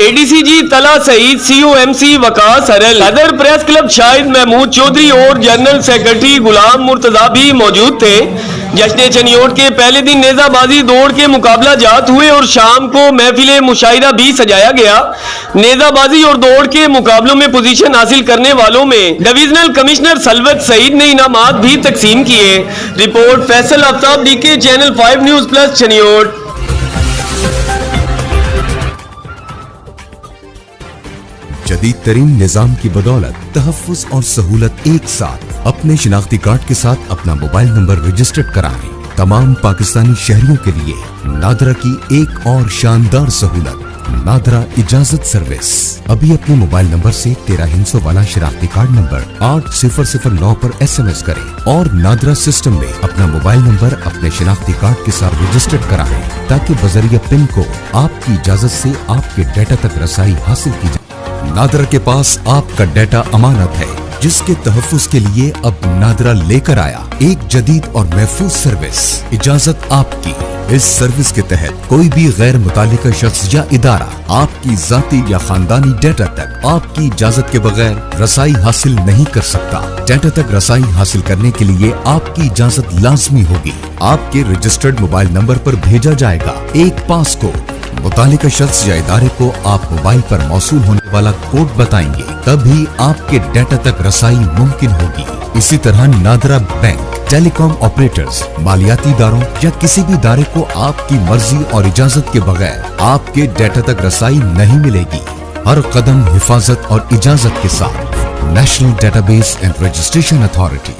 ADCG Talha Saeed, COMC Waqas Harral, सदर प्रेस क्लब शाहिद महमूद चौधरी और जनरल सेक्रेटरी गुलाम मुर्तजा भी मौजूद थे। जश्न चनियोट के पहले दिन नेजाबाजी दौड़ के मुकाबला जात हुए और शाम को महफिल मुशायरा भी सजाया गया। नेजाबाजी और दौड़ के मुकाबलों में पोजीशन हासिल करने वालों में डिविजनल कमिश्नर सलवत सईद ने इनामात भी तकसीम किए। Report Faisal Aftab, DK channel 5 news plus Chiniot. जदीद तरीन निजाम की बदौलत तहफ्फुज़ और सहूलत एक साथ। अपने शिनाख्ती कार्ड के साथ अपना मोबाइल नंबर रजिस्टर्ड कराएं। तमाम पाकिस्तानी शहरियों के लिए नादरा की एक और शानदार सहूलत, नादरा इजाजत सर्विस। अभी अपने मोबाइल नंबर से 13 हिंसों वाला शिनाख्ती कार्ड नंबर 8009 पर SMS करें और नादरा सिस्टम में अपना मोबाइल नंबर अपने शिनाख्ती कार्ड के साथ रजिस्टर्ड कराएं ताकि बजरिया पिन को आपकी इजाजत से आपके डाटा तक रसाई हासिल की जाए। नादरा के पास आपका डाटा अमानत है। جس کے تحفظ کے لیے اب نادرا لے کر آیا ایک جدید اور محفوظ سروس۔ اجازت آپ کی۔ اس سروس کے تحت کوئی بھی غیر متعلقہ شخص یا ادارہ آپ کی ذاتی یا خاندانی ڈیٹا تک آپ کی اجازت کے بغیر رسائی حاصل نہیں کر سکتا۔ ڈیٹا تک رسائی حاصل کرنے کے لیے آپ کی اجازت لازمی ہوگی۔ آپ کے رجسٹرڈ موبائل نمبر پر بھیجا جائے گا ایک پاس کوڈ۔ متعلقہ شخص یا ادارے کو آپ موبائل پر موصول ہونے والا کوڈ بتائیں گے، تبھی آپ کے ڈیٹا تک رسائی ممکن ہوگی۔ اسی طرح نادرا بینک، ٹیلی کام آپریٹرز، مالیاتی اداروں یا کسی بھی ادارے کو آپ کی مرضی اور اجازت کے بغیر آپ کے ڈیٹا تک رسائی نہیں ملے گی۔ ہر قدم حفاظت اور اجازت کے ساتھ۔ National data base and registration authority.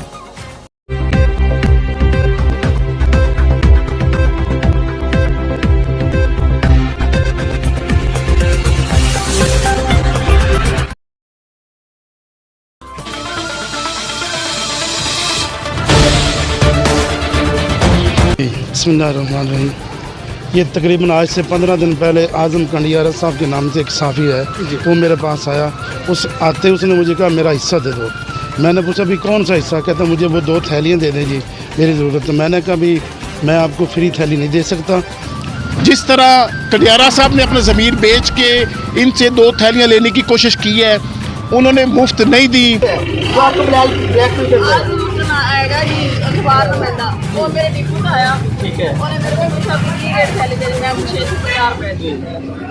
بسم اللہ الرحمن الرحیم۔ یہ تقریباً آج سے 15 دن پہلے اعظم کنڈیارہ صاحب کے نام سے ایک صحافی ہے، وہ میرے پاس آیا۔ اس نے مجھے کہا میرا حصہ دے دو۔ میں نے پوچھا بھی کون سا حصہ؟ کہتا مجھے وہ 2 تھیلیاں دے دیں جی، میری ضرورت ہے۔ میں نے کہا بھی میں آپ کو فری تھیلی نہیں دے سکتا۔ جس طرح کنڈیارہ صاحب نے اپنا ضمیر بیچ کے ان سے 2 تھیلیاں لینے کی کوشش کی ہے، انہوں نے مفت نہیں دی۔ آئے گا جی اخبار میں ملتا، وہ میرے ڈپو کا آیا، انہوں نے میرے کو پوچھا کہ ریٹ تھیلی دے میں 650 روپے دی۔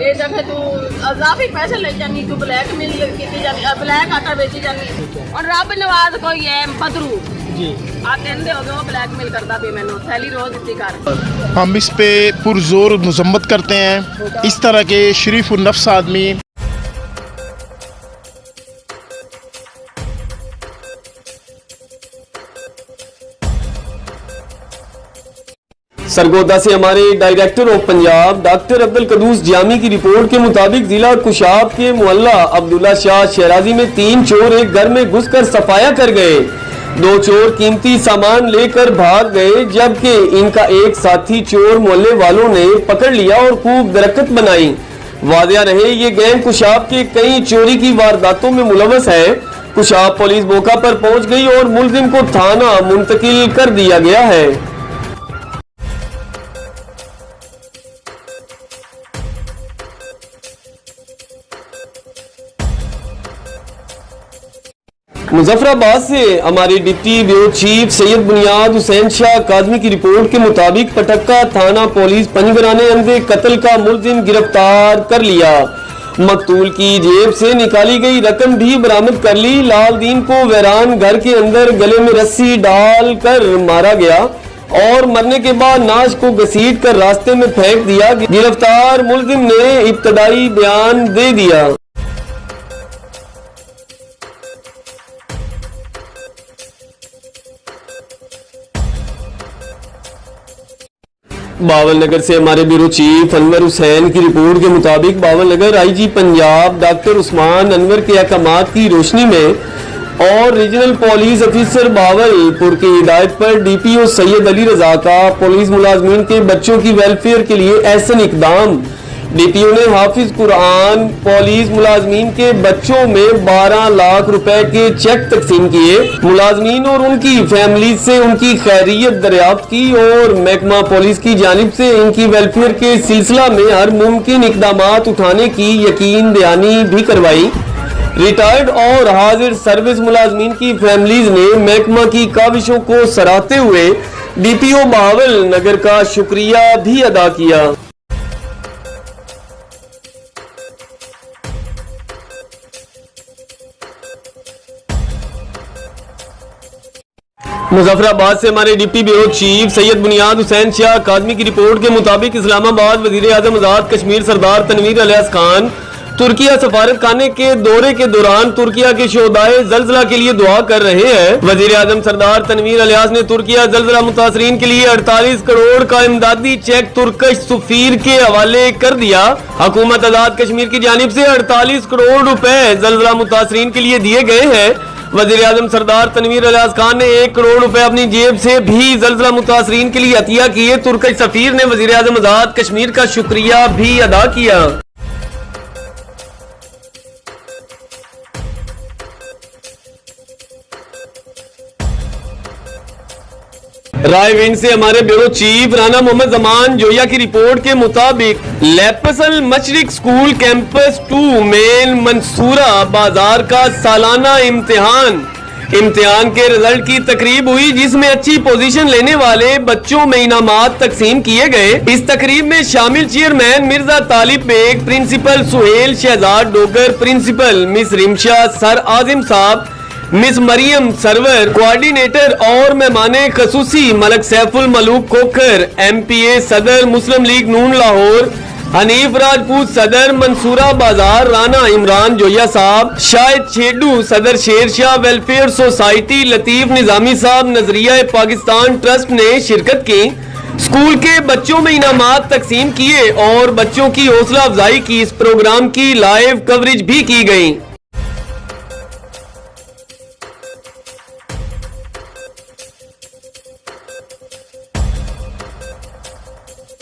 یہ دفعہ تو اضافی پیسے لے جانی، تو بلیک مل کی جانی، بلیک آٹا بیچی جانی، اور رب نواز کوئی ہے بدرو آپ دے ہو گئے وہ بلیک میل کرتا بھی میں نے تھیلی روز دیتی کر۔ ہم اس پہ پرزور مذمت کرتے ہیں، اس طرح کے شریف النفس آدمی سرگودا سے ہمارے director of Punjab doctor Abdulquddus Jami کی رپورٹ کے مطابق ضلع کشاب کے محلہ عبداللہ شاہ شیرازی میں 3 چور ایک گھر میں گھس کر صفایا کر گئے۔ 2 چور قیمتی سامان لے کر بھاگ گئے، جبکہ ان کا ایک ساتھی چور محلے والوں نے پکڑ لیا اور خوب درکت بنائی۔ واضح رہے یہ گینگ کشاب کے کئی چوری کی وارداتوں میں ملوث ہے۔ کشاب پولیس موقع پر پہنچ گئی اور ملزم کو تھانہ منتقل کر دیا گیا ہے۔ مظفر آباد سے ہمارے ڈپٹی بیورو چیف سید بنیاد حسین شاہ کاظمی کی رپورٹ کے مطابق پٹکا تھانہ پولیس پنجگرانے عمد قتل کا ملزم گرفتار کر لیا۔ مقتول کی جیب سے نکالی گئی رقم بھی برآمد کر لی۔ لال دین کو ویران گھر کے اندر گلے میں رسی ڈال کر مارا گیا اور مرنے کے بعد ناش کو گھسیٹ کر راستے میں پھینک دیا۔ گرفتار ملزم نے ابتدائی بیان دے دیا۔ باول نگر سے ہمارے بیورو چیف انور حسین کی رپورٹ کے مطابق باول نگر آئی جی پنجاب ڈاکٹر عثمان انور کے احکامات کی روشنی میں اور ریجنل پولیس افیسر باول پور کی ہدایت پر ڈی پی او سید علی رضا کا پولیس ملازمین کے بچوں کی ویلفیئر کے لیے احسن اقدام۔ ڈی پی او نے حافظ قرآن پولیس ملازمین کے بچوں میں 12 لاکھ روپے کے چیک تقسیم کیے۔ ملازمین اور ان کی فیملی سے ان کی خیریت دریافت کی اور محکمہ پولیس کی جانب سے ان کی ویلفیئر کے سلسلہ میں ہر ممکن اقدامات اٹھانے کی یقین دہانی بھی کروائی۔ ریٹائرڈ اور حاضر سروس ملازمین کی فیملیز نے محکمہ کی کاوشوں کو سراہتے ہوئے ڈی پی او باول نگر کا شکریہ بھی ادا کیا۔ مظفر آباد سے ہمارے ڈپٹی بیورو چیف سید بنیاد حسین شاہ کاظمی کی رپورٹ کے مطابق اسلام آباد وزیر اعظم آزاد کشمیر سردار تنویر الیاس خان ترکیہ سفارت خانے کے دورے کے دوران ترکیہ کے شہدائے زلزلہ کے لیے دعا کر رہے ہیں۔ وزیر اعظم سردار تنویر الیاس نے ترکیہ زلزلہ متاثرین کے لیے 48 کروڑ کا امدادی چیک ترکش سفیر کے حوالے کر دیا۔ حکومت آزاد کشمیر کی جانب سے 48 کروڑ روپے زلزلہ متاثرین کے لیے دیے گئے ہیں۔ وزیر اعظم سردار تنویر الیاس خان نے 1 کروڑ روپے اپنی جیب سے بھی زلزلہ متاثرین کے لیے عطیہ کیے۔ ترکش سفیر نے وزیر اعظم آزاد کشمیر کا شکریہ بھی ادا کیا۔ رائے ونڈ سے ہمارے بیورو چیف رانا محمد زمان جویا کی رپورٹ کے مطابق لیپسل مشرق سکول کیمپس 2 مین منصورہ بازار کا سالانہ امتحان کے رزلٹ کی تقریب ہوئی، جس میں اچھی پوزیشن لینے والے بچوں میں انعامات تقسیم کیے گئے۔ اس تقریب میں شامل chairman Mirza Talib Baig, principal Sohail Shahzad Dogar, principal miss Ramsha sir Azim صاحب، مس مریم سرور، کوارڈینیٹر اور مہمان خصوصی Malik Saif Ulmalook Kokar, M P A صدر مسلم لیگ نون لاہور، حنیف راجپوت صدر منصورہ بازار، رانا عمران جویا صاحب، شاہد چھیڈو صدر شیر شاہ ویلفیئر سوسائٹی، لطیف نظامی صاحب نظریہ پاکستان ٹرسٹ نے شرکت کی۔ اسکول کے بچوں میں انعامات تقسیم کیے اور بچوں کی حوصلہ افزائی کی۔ اس پروگرام کی لائیو کوریج بھی کی گئی۔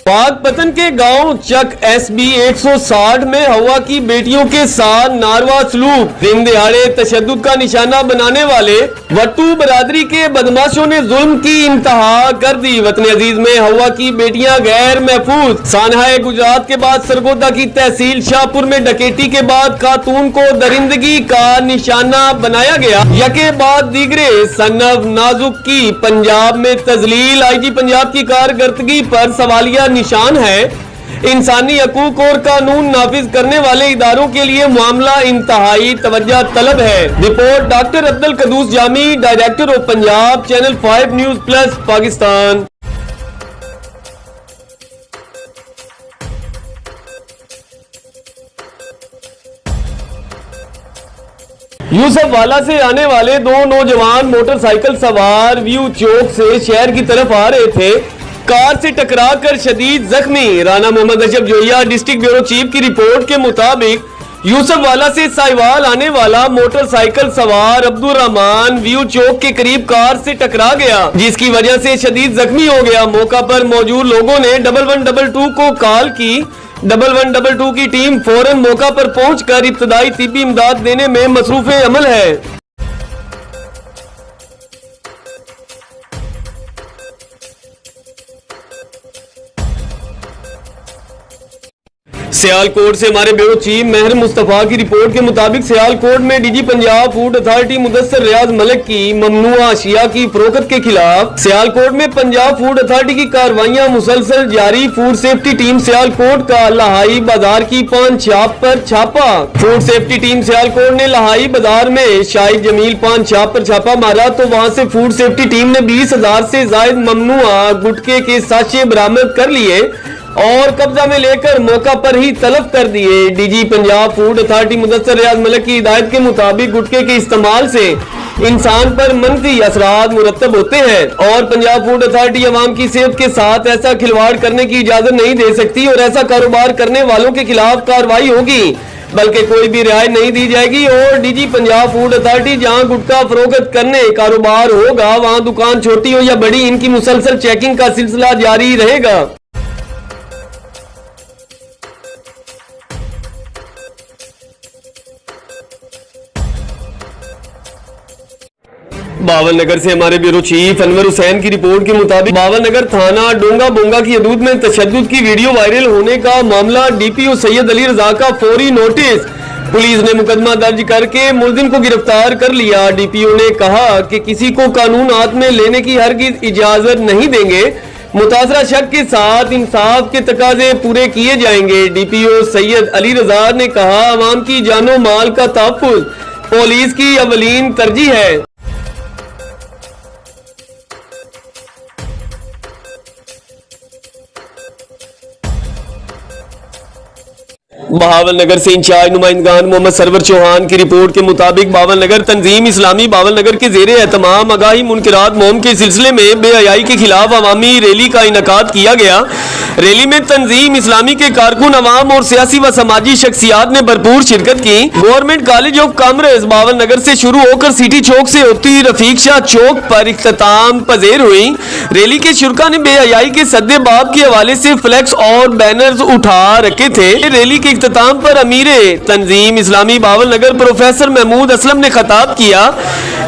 پاک پتن کے گاؤں چک ایس بی 160 میں ہوا کی بیٹیوں کے ساتھ ناروا سلوک، دن دہاڑے تشدد کا نشانہ بنانے والے وٹو برادری کے بدماشوں نے ظلم کی انتہا کر دی۔ وطن عزیز میں ہوا کی بیٹیاں غیر محفوظ۔ سانحہ گجرات کے بعد سرگودا کی تحصیل شاہپور میں ڈکیتی کے بعد خاتون کو درندگی کا نشانہ بنایا گیا۔ یکے بعد دیگرے صنف نازک کی پنجاب میں تذلیل، آئی جی پنجاب کی کارکردگی پر سوالیہ نشان ہے۔ انسانی حقوق اور قانون نافذ کرنے والے اداروں کے لیے معاملہ انتہائی توجہ طلب ہے۔ Report doctor Abdul Quddus Jami, director of Punjab, channel 5 news plus Pakistan. Yousaf والا سے آنے والے دو نوجوان موٹر سائیکل سوار ویو چوک سے شہر کی طرف آ رہے تھے، کار سے ٹکرا کر شدید زخمی۔ رانا محمد اشرف جویا ڈسٹرکٹ بیورو چیف کی رپورٹ کے مطابق یوسف والا سے سائیوال آنے والا موٹر سائیکل سوار عبد الرحمان ویو چوک کے قریب کار سے ٹکرا گیا، جس کی وجہ سے شدید زخمی ہو گیا۔ موقع پر موجود لوگوں نے 1122 کو کال کی۔ 1122 کی ٹیم فوراً موقع پر پہنچ کر ابتدائی طبی امداد دینے میں مصروف عمل ہے۔ سیالکوٹ سے ہمارے بیورو چیف مہر مصطفیٰ کی رپورٹ کے مطابق سیالکوٹ میں D G Punjab food authority Mudassar Riaz Malik کی ممنوع اشیاء کی فروخت کے خلاف سیالکوٹ میں پنجاب فوڈ اتھارٹی کی کارروائیاں مسلسل جاری۔ فوڈ سیفٹی ٹیم سیالکوٹ کا لاہائی بازار کی پان چھاپ پر چھاپا۔ فوڈ سیفٹی ٹیم سیالکوٹ نے لاہائی بازار میں شاہد جمیل پان چھاپ پر چھاپا مارا تو وہاں سے فوڈ سیفٹی ٹیم نے 20,000 سے زائد ممنوع گٹکے کے ساشے برآمد کر لیے اور قبضہ میں لے کر موقع پر ہی تلف کر دیے۔ D G Punjab food authority Mudassar Riaz Malik کی ہدایت کے مطابق گٹکے کے استعمال سے انسان پر منفی اثرات مرتب ہوتے ہیں اور پنجاب فوڈ اتھارٹی عوام کی صحت کے ساتھ ایسا کھلواڑ کرنے کی اجازت نہیں دے سکتی اور ایسا کاروبار کرنے والوں کے خلاف کارروائی ہوگی، بلکہ کوئی بھی رعایت نہیں دی جائے گی۔ اور D G Punjab food authority جہاں گٹکا فروخت کرنے کاروبار ہوگا وہاں دکان چھوٹی ہو یا بڑی ان کی مسلسل چیکنگ کا سلسلہ جاری رہے گا۔ باول نگر سے ہمارے بیورو چیف انور حسین کی رپورٹ کے مطابق باول نگر تھانہ ڈونگا بونگا کی حدود میں تشدد کی ویڈیو وائرل ہونے کا معاملہ ڈی پی او سید علی رضا کا فوری نوٹس۔ پولیس نے مقدمہ درج کر کے ملزم کو گرفتار کر لیا۔ ڈی پی او نے کہا کہ کسی کو قانون ہاتھ میں لینے کی ہرگز اجازت نہیں دیں گے، متاثرہ شخص کے ساتھ انصاف کے تقاضے پورے کیے جائیں گے۔ ڈی پی او سید علی رضا نے کہا عوام کی جان و مال کا تحفظ پولیس کی اولین ترجیح ہے۔ بہاول نگر سے انچارج نمائندگان محمد سرور چوہان کی رپورٹ کے مطابق باول نگر تنظیم اسلامی باول نگر کے زیر اہتمام آگاہی منکرات مہم کے سلسلے میں بے حیائی کے خلاف عوامی ریلی کا انعقاد کیا گیا۔ ریلی میں تنظیم اسلامی کے کارکن عوام اور سیاسی و سماجی شخصیات نے بھرپور شرکت کی۔ گورنمنٹ کالج آف کامرس باول نگر سے شروع ہو کر سٹی چوک سے ہوتی رفیق شاہ چوک پر اختتام پذیر ہوئی۔ ریلی کے شرکا نے بے حیائی کے سد باب کے حوالے سے فلیکس اور بینرز اٹھا رکھے تھے۔ ریلی کے اختتام پر امیر تنظیم اسلامی باول نگر پروفیسر محمود اسلم نے خطاب کیا۔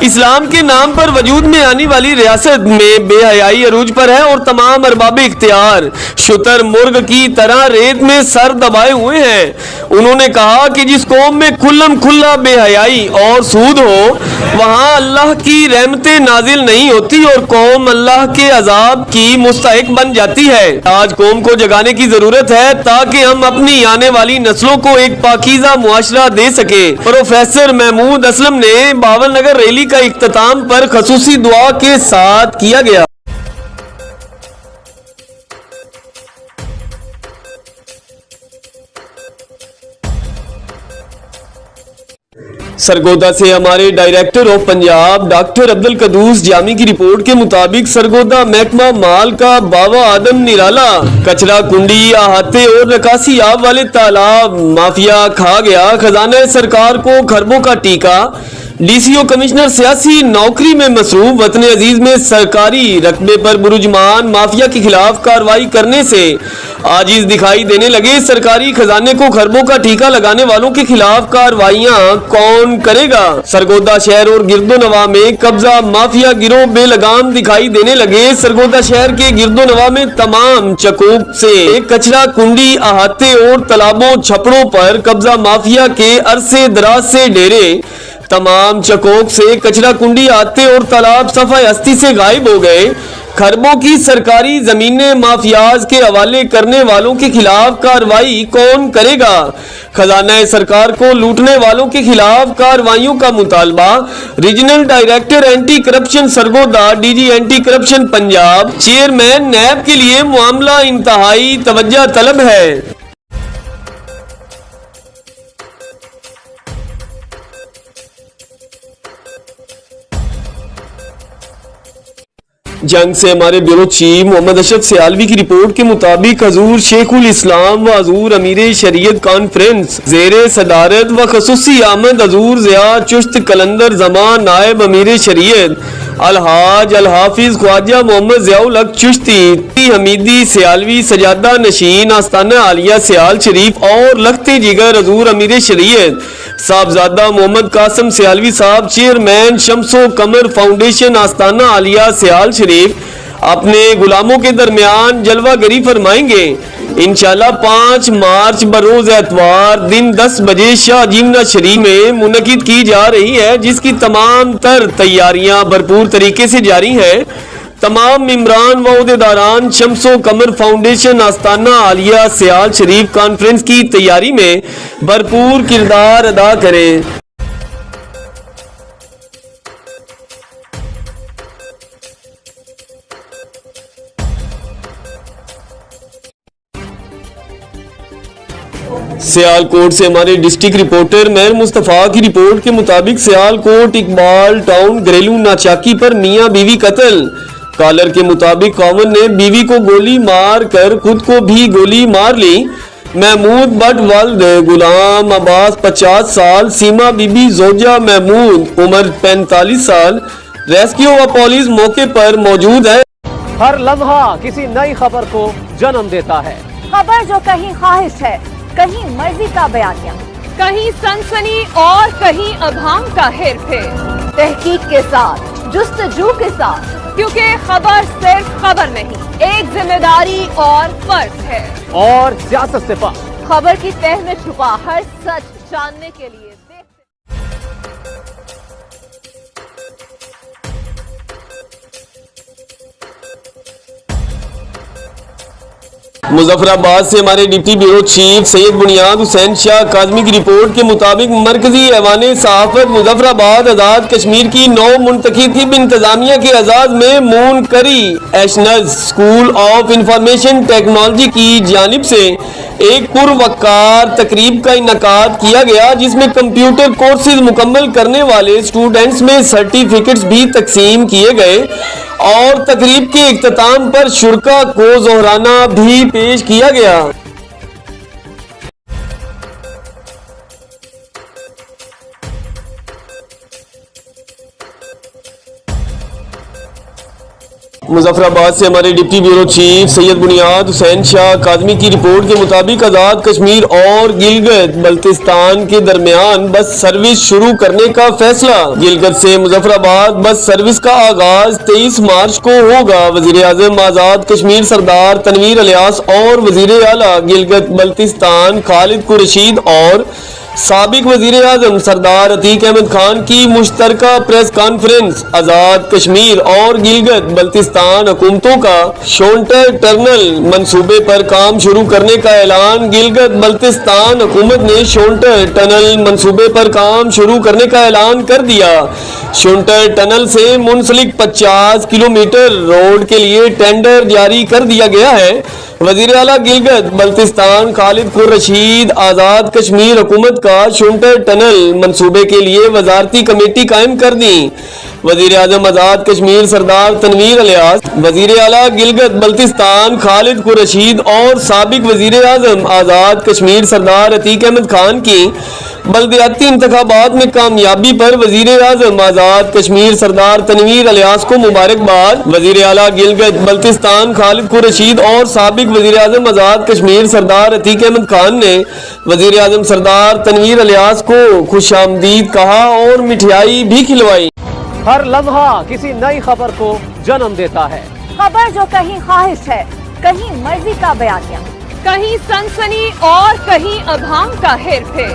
اسلام کے نام پر وجود میں آنے والی ریاست میں بے حیائی عروج پر ہے اور تمام ارباب اختیار شتر مرغ کی طرح ریت میں سر دبائے ہوئے ہیں. انہوں نے کہا کہ جس قوم میں کھلم کھلا بے حیائی اور سود ہو وہاں اللہ کی رحمتیں نازل نہیں ہوتی اور قوم اللہ کے عذاب کی مستحق بن جاتی ہے. آج قوم کو جگانے کی ضرورت ہے تاکہ ہم اپنی آنے والی نسلوں کو ایک پاکیزہ معاشرہ دے سکے. پروفیسر محمود اسلم نے باول نگر ریلی کا اختتام پر خصوصی دعا کے ساتھ کیا گیا. سرگودا سے ہمارے director of Punjab doctor Abdulquddus Jami کی رپورٹ کے مطابق سرگودا محکمہ مال کا باوا آدم نرالا کچرا کنڈی احاطے اور نکاسی آب والے تالاب مافیا کھا گیا. خزانہ سرکار کو خربوں کا ٹیکا. ڈی سی او کمشنر سیاسی نوکری میں مصروف. وطن عزیز میں سرکاری رقبے پر برجمان مافیا کے خلاف کارروائی کرنے سے عاجز دکھائی دینے لگے. سرکاری خزانے کو خربوں کا ٹیکا لگانے والوں کے خلاف کارروائیاں کون کرے گا؟ سرگودا شہر اور گرد و نواح میں قبضہ مافیا گروہ بے لگام دکھائی دینے لگے. سرگودا شہر کے گرد و نواح میں تمام چکوک سے کچرا کنڈی احاطے اور تالابوں چھپڑوں پر قبضہ مافیا کے عرصے دراز سے ڈیرے. تمام چکوک سے کچرا کنڈی احاطے اور تالاب صفحہ ہستی سے غائب ہو گئے. خربوں کی سرکاری زمینیں مافیاز کے حوالے کرنے والوں کے خلاف کارروائی کون کرے گا؟ خزانہ سرکار کو لوٹنے والوں کے خلاف کارروائیوں کا مطالبہ. Regional director anti corruption Sargodha D G anti corruption Punjab chairman NAB کے لیے معاملہ انتہائی توجہ طلب ہے. جنگ سے ہمارے بیورو چیف محمد اشرف سیالوی کی رپورٹ کے مطابق حضور شیخ الاسلام و حضور امیر شریعت کانفرنس زیر صدارت و خصوصی آمد حضور ضیاء چشت قلندر زمان نائب امیر شریعت الحاج الحافظ خواجہ محمد ضیاء الحق چشتی حمیدی سیالوی سجادہ نشین آستانہ عالیہ سیال شریف اور لخت جگر حضور امیر شریعت صاحبزادہ محمد قاسم سیالوی صاحب چیئرمین شمس و قمر فاؤنڈیشن آستانہ عالیہ سیال شریف اپنے غلاموں کے درمیان جلوہ گری فرمائیں گے. انشاءاللہ 5 مارچ بروز اتوار دن 10 بجے شاہ جیمنا شریف میں منعقد کی جا رہی ہے جس کی تمام تر تیاریاں بھرپور طریقے سے جاری ہیں. تمام ممبران و عہدیداران شمس و قمر فاؤنڈیشن آستانہ عالیہ سیال شریف کانفرنس کی تیاری میں بھرپور کردار ادا کریں. سیالکوٹ سے ہمارے ڈسٹرکٹ رپورٹر مہر مصطفیٰ کی رپورٹ کے مطابق سیالکوٹ اقبال ٹاؤن گھریلو ناچاکی پر میاں بیوی قتل. کالر کے مطابق خاوند نے بیوی کو گولی مار کر خود کو بھی گولی مار لی. محمود بٹ ولد غلام عباس 50 سال سیما بی بی زوجہ محمود عمر 45 سال. ریسکیو و پولیس موقع پر موجود ہے. ہر لمحہ کسی نئی خبر کو جنم دیتا ہے. خبر جو کہیں خواہش ہے کہیں مرضی کا بیانیہ کہیں سنسنی اور کہیں ابہام کا ہیر پھیر تحقیق کے ساتھ جستجو کے ساتھ کیونکہ خبر صرف خبر نہیں ایک ذمہ داری اور فرض ہے اور سیاست سے پاک خبر کی تہ میں چھپا ہر سچ جاننے کے لیے مظفر آباد سے ہمارے ڈپٹی بیورو چیف سید بنیاد حسین شاہ کاظمی کی رپورٹ کے مطابق مرکزی ایوان صحافت مظفر آباد آزاد کشمیر کی نو منتخب انتظامیہ کے اعزاز میں مون کری ایشنز اسکول آف انفارمیشن ٹیکنالوجی کی جانب سے ایک پروقار تقریب کا انعقاد کیا گیا جس میں کمپیوٹر کورسز مکمل کرنے والے اسٹوڈنٹس میں سرٹیفکیٹس بھی تقسیم کیے گئے اور تقریب کے اختتام پر شرکا کو ظہرانہ بھی پیش کیا گیا. मुजफ्फराबाद से हमारे डिप्टी ब्यूरो चीफ सैयद बुनियाद हुसैन शाह काज़मी की रिपोर्ट के मुताबिक आज़ाद कश्मीर और गिलगित बल्तिस्तान के दरमियान बस सर्विस शुरू करने का फैसला। गिलगित से मुजफ्फराबाद बस सर्विस का आगाज 23 मार्च को होगा। वजीर आज़म आज़ाद कश्मीर सरदार तनवीर अलियास और वजीर आला गिलगित बल्तिस्तान खालिद कुरशीद और साबिक वजीर आज़म सरदार अतीक अहमद खान की मुश्तरका प्रेस कॉन्फ्रेंस आज़ाद कश्मीर और गिलगित बल्तिस्तान हुकूमतों का शोल्टर टनल मंसूबे पर काम शुरू करने का ऐलान। गिलगित बल्तिस्तान हुकूमत ने शोल्टर टनल मंसूबे पर काम शुरू करने का ऐलान कर दिया। शोल्टर टनल से मुंसलिक 50 किलोमीटर रोड के लिए टेंडर जारी कर दिया गया है। वजीर आला गिलगित बल्तिस्तान खालिद कुरशीद आज़ाद कश्मीर हुकूमत का शोल्टर टनल मंसूबे के लिए वजारती कमेटी कायम कर दी। वजीर आज़म आज़ाद कश्मीर सरदार तनवीर अलियास, वजीर आला गिलगित बल्तिस्तान खालिद कुरशीद और साबिक वजीर आज़म आज़ाद कश्मीर सरदार अतीक अहमद खान की बल्दियाती इंतखाबात में कामयाबी पर वजीर आज़म आज़ाद कश्मीर सरदार तनवीर अलियास को मुबारकबाद। वजीर आला गिलगित बल्तिस्तान खालिद कुरशीद और साबिक वजीर आज़म आज़ाद कश्मीर सरदार अतीक अहमद खान ने वजीर आज़म सरदार तनवीर अलियास को खुशामदीद कहा और मिठाई भी खिलवाई। हर लम्हा किसी नई खबर को जन्म देता है। खबर जो कहीं ख्वाहिश है, कहीं मर्जी का बयानिया, कहीं सनसनी और कहीं अभाम का हेर फेर,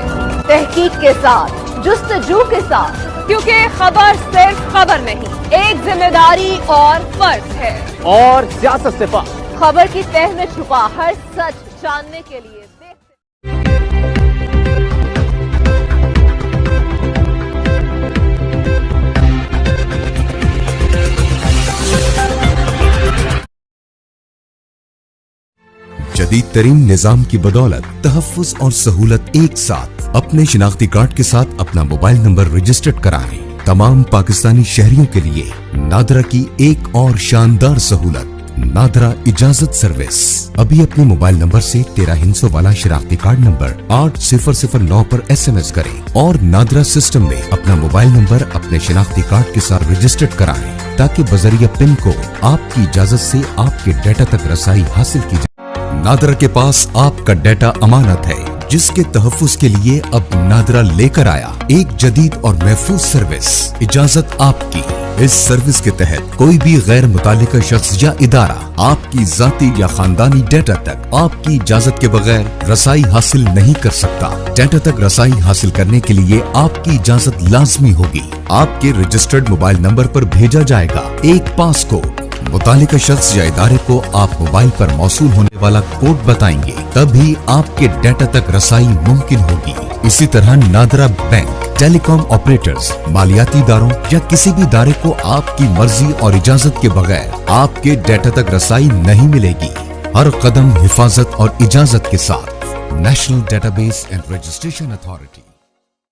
तहकीक के साथ, जुस्तजू के साथ, क्योंकि खबर सिर्फ खबर नहीं, एक जिम्मेदारी और फर्ज है। और सियासत से पार खबर की तह में छुपा हर सच जानने के लिए जदीद तरीन निजाम की बदौलत तहफ्फुज़ और सहूलत एक साथ। अपने शिनाख्ती कार्ड के साथ अपना मोबाइल नंबर रजिस्टर्ड कराएं। तमाम पाकिस्तानी शहरियों के लिए नादरा की एक और शानदार सहूलत, नादरा इजाजत सर्विस। अभी अपने मोबाइल नंबर से 13 हिंसों वाला शिनाख्ती कार्ड नंबर 8009 पर SMS करें और नादरा सिस्टम में अपना मोबाइल नंबर अपने शिनाख्ती कार्ड के साथ रजिस्टर्ड कराएं ताकि बजरिया पिन को आपकी इजाजत से आपके डेटा तक रसाई हासिल की जाए। नादरा के पास आपका डेटा अमानत है, जिसके तहफ्फुज़ के लिए अब नादरा लेकर आया एक जदीद और महफूज सर्विस। इजाजत आपकी। इस सर्विस के तहत कोई भी गैर मुतालिका शख्स या इदारा आपकी जाती या खानदानी डेटा तक आपकी इजाजत के बगैर रसाई हासिल नहीं कर सकता। डेटा तक रसाई हासिल करने के लिए आपकी इजाजत लाजमी होगी। आपके रजिस्टर्ड मोबाइल नंबर पर भेजा जाएगा एक पास कोड। मुतालिका शख्स या इदारे को आप मोबाइल पर मौसूल होने वाला कोड बताएंगे, तभी आपके डेटा तक रसाई मुमकिन होगी। इसी तरह नादरा बैंक, टेलीकॉम ऑपरेटर्स, मालियाती इदारों या किसी भी इदारे को आपकी मर्जी और इजाजत के बगैर आपके डेटा तक रसाई नहीं मिलेगी। हर कदम हिफाजत और इजाजत के साथ। National database and registration authority.